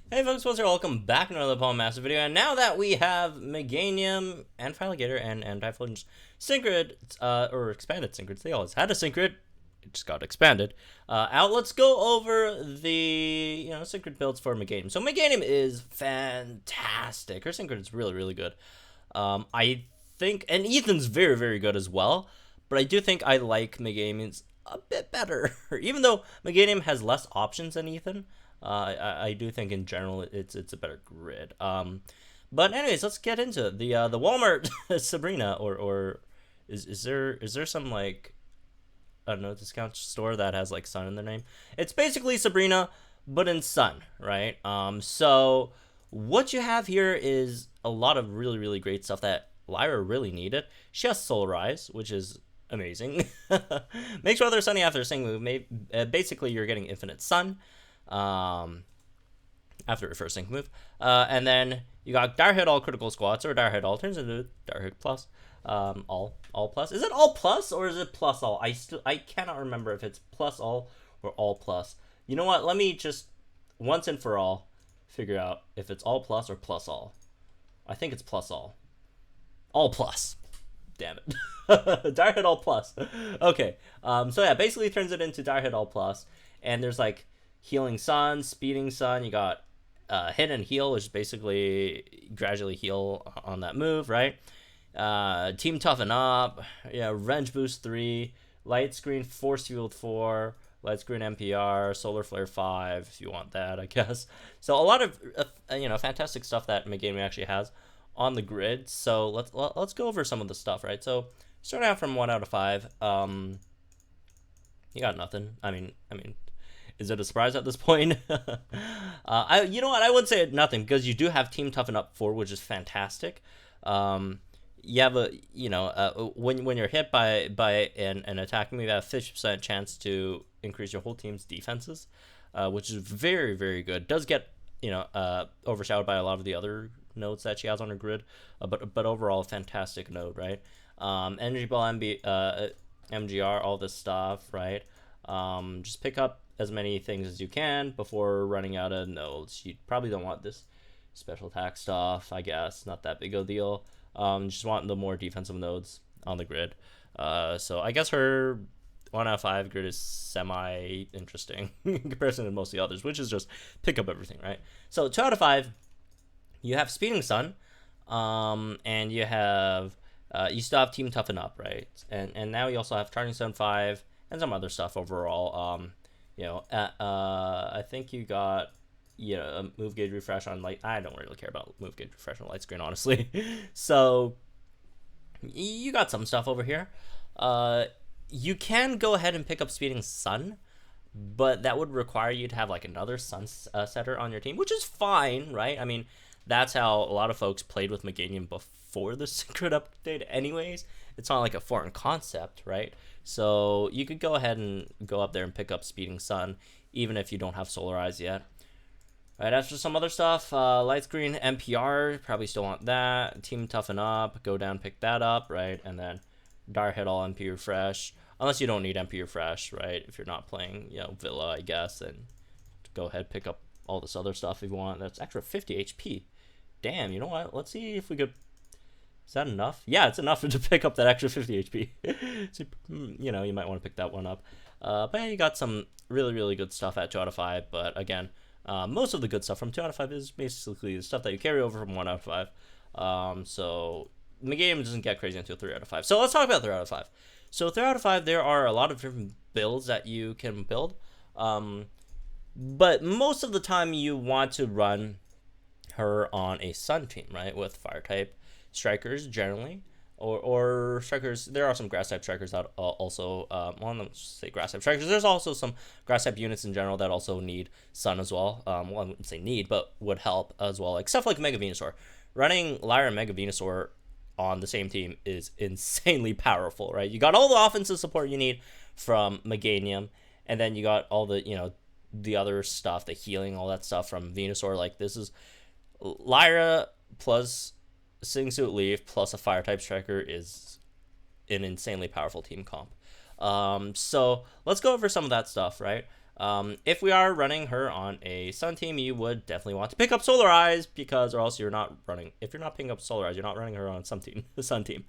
Hey folks, what's up? Welcome back to another Palm Master video. And now that we have Meganium and Filegator and Typhlosion's Synchrid, or expanded Synchrids, they always had a Synchrid, it just got expanded, out, let's go over the, Synchrid builds for Meganium. So Meganium is fantastic. Her Synchrid is really, really good. I think, and Ethan's very, very good as well, but I do think I like Meganium's a bit better. Even though Meganium has less options than Ethan, I do think in general it's a better grid. But anyways, let's get into it. The Walmart Sabrina or is there some like, I don't know, discount store that has like Sun in their name? It's basically Sabrina but in Sun, right? So what you have here is a lot of really, really great stuff that Lyra really needed. She has Soul Rise, which is amazing. Makes rather sunny after a single move. Basically, you're getting infinite sun after a first sync move. And then you got Dire Hit all critical squats, or Dire Hit all turns into Dire Hit plus. All plus. Is it all plus or is it plus all? I cannot remember if it's plus all or all plus. You know what? Let me just once and for all figure out if it's all plus or plus all. I think it's plus all. All plus. Damn it. Dire Hit all plus. Okay. So yeah, basically turns it into Dire Hit all plus. And there's like Healing Sun, Speeding Sun. You got Hit and Heal, which is basically gradually heal on that move, right? Team Toughen Up, Revenge Boost 3, Light Screen Force Field 4, Light Screen NPR, Solar Flare 5, if you want that, I guess. So a lot of fantastic stuff that Meganium actually has on the grid. So let's go over some of the stuff, right? So starting out from 1 out of 5, you got nothing. I mean, is it a surprise at this point? You know what? I wouldn't say nothing because you do have Team Toughen Up 4, which is fantastic. You have when you're hit by an attack move, you have a 50% chance to increase your whole team's defenses, which is very, very good. Does get overshadowed by a lot of the other nodes that she has on her grid, but overall, fantastic node, right? Energy Ball, MGR, all this stuff, right? Just pick up as many things as you can before running out of nodes. You probably don't want this special attack stuff, I guess. Not that big of a deal. Just want the more defensive nodes on the grid. So I guess her 1 out of 5 grid is semi-interesting in comparison to most of the others, which is just pick up everything, right? So 2 out of 5, you have Speeding Sun, and you have you still have Team Toughen Up, right? And now you also have Charging Sun 5 and some other stuff overall. I think you got a move gauge refresh on light. I don't really care about move gauge refresh on light screen, honestly. So you got some stuff over here. You can go ahead and pick up Speeding Sun, but that would require you to have like another Sun setter on your team, which is fine, right? I mean, that's how a lot of folks played with Meganium before the Synchrid update anyways. It's not like a foreign concept, right? So you could go ahead and go up there and pick up Speeding Sun, even if you don't have Solar Eyes yet. Right, after some other stuff, Light Screen NPR, probably still want that. Team Toughen Up, go down, pick that up, right? And then Dire Hit all MP Refresh, unless you don't need MP Refresh, right? If you're not playing, Villa, I guess, and go ahead, pick up all this other stuff if you want. That's extra 50 HP. Damn, you know what? Let's see if we could... Is that enough? Yeah, it's enough to pick up that extra 50 HP. So, you might want to pick that one up. But yeah, you got some really, really good stuff at 2 out of 5. But again, most of the good stuff from 2 out of 5 is basically the stuff that you carry over from 1 out of 5. So the game doesn't get crazy until 3 out of 5. So let's talk about 3 out of 5. So 3 out of 5, there are a lot of different builds that you can build. But most of the time you want to run her on a Sun team, right? With Fire type strikers generally, or strikers. There are some grass type strikers that also let's say grass type strikers. There's also some grass type units in general that also need Sun as well. Well, I wouldn't say need, but would help as well, like stuff like Mega Venusaur. Running Lyra Mega Venusaur on the same team is insanely powerful, right? You got all the offensive support you need from Meganium, and then you got all the the other stuff, the healing, all that stuff from Venusaur. Like, this is Lyra plus Sing Suit Leaf plus a Fire type striker is an insanely powerful team comp. So let's go over some of that stuff, right? If we are running her on a Sun team, you would definitely want to pick up Solarize, because or else you're not running. If you're not picking up Solarize, you're not running her on Sun team. The Sun team.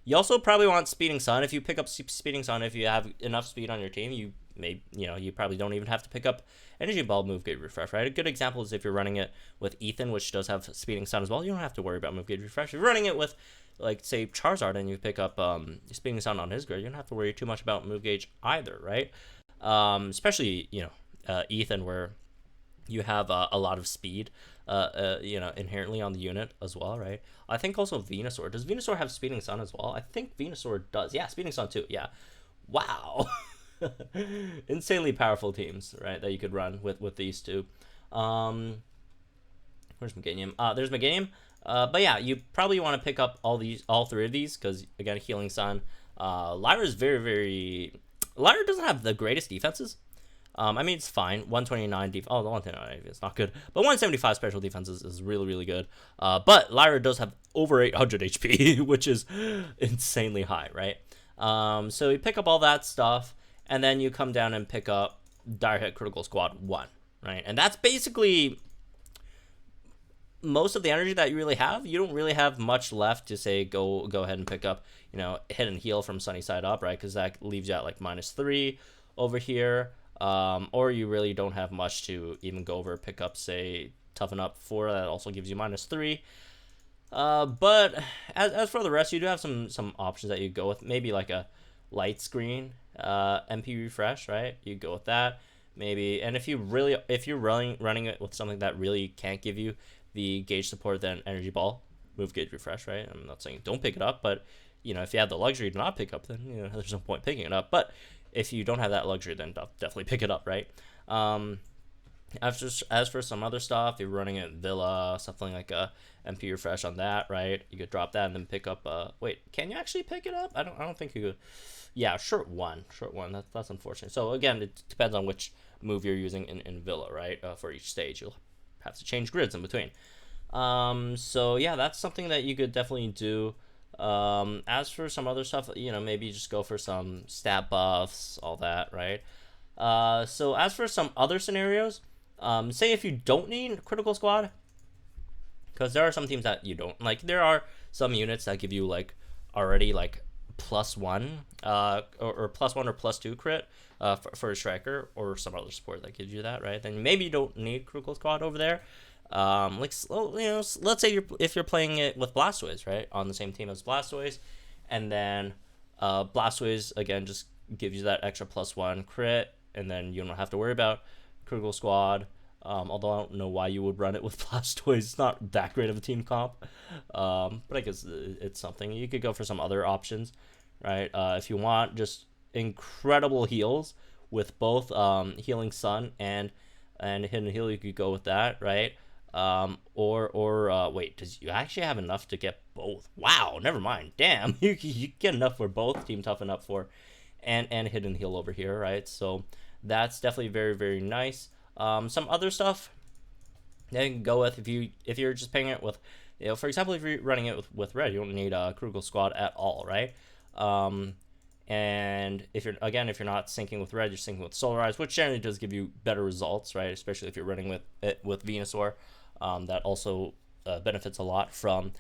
You also probably want Speeding Sun. If you pick up Speeding Sun, if you have enough speed on your team, you probably don't even have to pick up Energy Ball, Move Gauge Refresh, right? A good example is if you're running it with Ethan, which does have Speeding Sun as well, you don't have to worry about Move Gauge Refresh. If you're running it with, like, say, Charizard, and you pick up Speeding Sun on his grid, you don't have to worry too much about Move Gauge either, right? Especially, Ethan, where you have a lot of speed, inherently on the unit as well, right? I think also Venusaur. Does Venusaur have Speeding Sun as well? I think Venusaur does. Yeah, Speeding Sun too. Yeah. Wow. Insanely powerful teams, right, that you could run with these two. Where's Meganium? There's Meganium. But yeah, you probably want to pick up all three of these, because again, Healing Sun. Lyra is very, very. Lyra doesn't have the greatest defenses. I mean, it's fine. 129 defense. Oh, the 129 is not good. But 175 special defense is really, really good. But Lyra does have over 800 HP, which is insanely high, right? So you pick up all that stuff, and then you come down and pick up Dire Hit Critical Squad 1, right? And that's basically most of the energy that you really have. You don't really have much left to say go ahead and pick up, Hit and Heal from Sunny Side Up, right? Because that leaves you at like -3 over here. Or you really don't have much to even go over, pick up, say, Toughen Up 4, that also gives you -3. But as for the rest, you do have some options that you go with. Maybe like a Light Screen, MP Refresh, right? You go with that, maybe. And if you're running it with something that really can't give you the gauge support, then Energy Ball, Move Gauge Refresh, right? I'm not saying don't pick it up, but if you have the luxury to not pick up, then there's no point picking it up. But if you don't have that luxury, then definitely pick it up, right? As for some other stuff, if you're running it Villa, something like a MP Refresh on that, right? You could drop that and then pick up. Wait, can you actually pick it up? I don't think you could. Yeah, short one. That's unfortunate. So again, it depends on which move you're using in Villa, right? For each stage, you'll have to change grids in between. So yeah, that's something that you could definitely do. As for some other stuff, maybe just go for some stat buffs, all that, right? So as for some other scenarios, say if you don't need Critical Squad, because there are some teams that you don't like. There are some units that give you like already like +1, or +1 or +2 crit, for a striker, or some other support that gives you that, right? Then maybe you don't need Critical Squad over there. Let's say if you're playing it with Blastoise, right, on the same team as Blastoise, and then Blastoise again just gives you that extra +1 crit, and then you don't have to worry about Critical Squad. Although I don't know why you would run it with Blastoise. It's not that great of a team comp, but I guess it's something. You could go for some other options, right? If you want just incredible heals with both Healing Sun and Hidden Heal, you could go with that, right? Wait, does you actually have enough to get both? Wow, never mind. Damn, you get enough for both Team Toughen Up 4 and Hidden Heal over here, right? So that's definitely very, very nice. Some other stuff that you can go with if you're just playing it with, for example, if you're running it with red, you don't need a Critical Squad at all, right? And if you're not syncing with red, you're syncing with Solarize, which generally does give you better results, right? Especially if you're running with Venusaur. That also benefits a lot from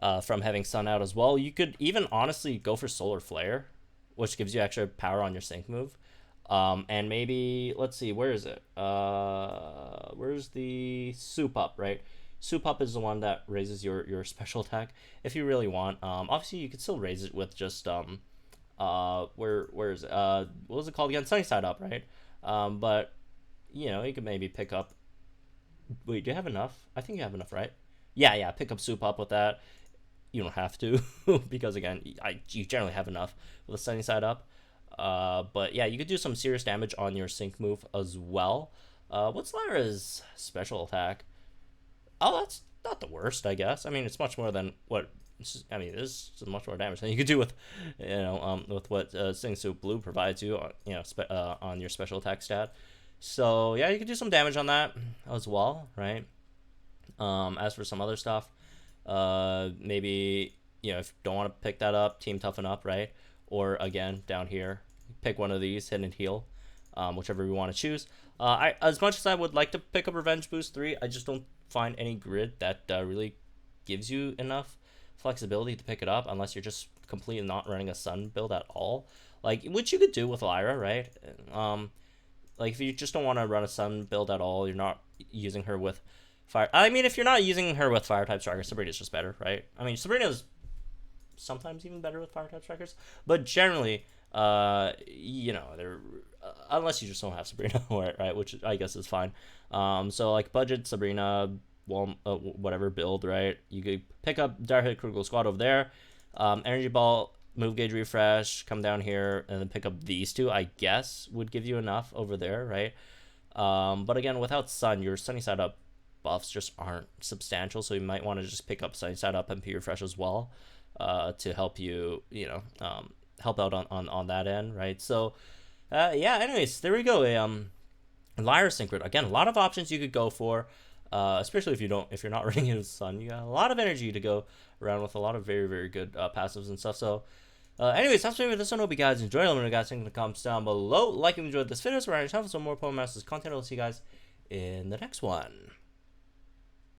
having Sun out as well. You could even honestly go for Solar Flare, which gives you extra power on your sync move. And maybe, let's see, where is it? Where's the Soup Up, right? Soup Up is the one that raises your special attack if you really want. Obviously, you could still raise it with just, where is it? What was it called again? Sunny Side Up, right? But, you could maybe pick up. Wait, do you have enough? I think you have enough, right? Yeah, pick up Soup Up with that. You don't have to, because again, you generally have enough with the Sunny Side Up. But yeah, you could do some serious damage on your sync move as well. What's Lyra's special attack? Oh, that's not the worst, I guess. I mean, it's much more than what. I mean, there's much more damage than you could do with, with what Sing Soup Blue provides you, on your special attack stat. So yeah, you could do some damage on that as well, right? As for some other stuff, maybe if you don't want to pick that up, Team Toughen Up, right? Or again, down here, pick one of these, Hidden Heal. whichever we want to choose. As much as I would like to pick up Revenge Boost 3, I just don't find any grid that really gives you enough flexibility to pick it up unless you're just completely not running a Sun build at all. Like, which you could do with Lyra, right? Like, if you just don't want to run a Sun build at all, you're not using her with Fire. I mean, if you're not using her with Fire type strikers, Sabrina's just better, right? I mean, Sabrina's sometimes even better with Fire type strikers, but generally, you know, they're unless you just don't have Sabrina, right? Which I guess is fine. So like budget Sabrina, well, whatever build, right? You could pick up Dark Hit Critical Squad over there, Energy Ball, Move Gauge Refresh, come down here, and then pick up these two. I guess would give you enough over there, right? But again, without Sun, your Sunny Side Up buffs just aren't substantial, so you might want to just pick up Sunny Side Up and MP Refresh as well, to help you, you know, help out on that end, right? So, yeah. Anyways, there we go. Lyra Synchro. Again, a lot of options you could go for, especially if you're not running into Sun. You got a lot of energy to go around with, a lot of very, very good passives and stuff. So, anyways, that's me with this one. Hope you guys enjoyed. Let me know, guys, in the comments down below. Like and enjoyed this video. So we're on channel for some more Pokemon Masters content. I'll see you guys in the next one.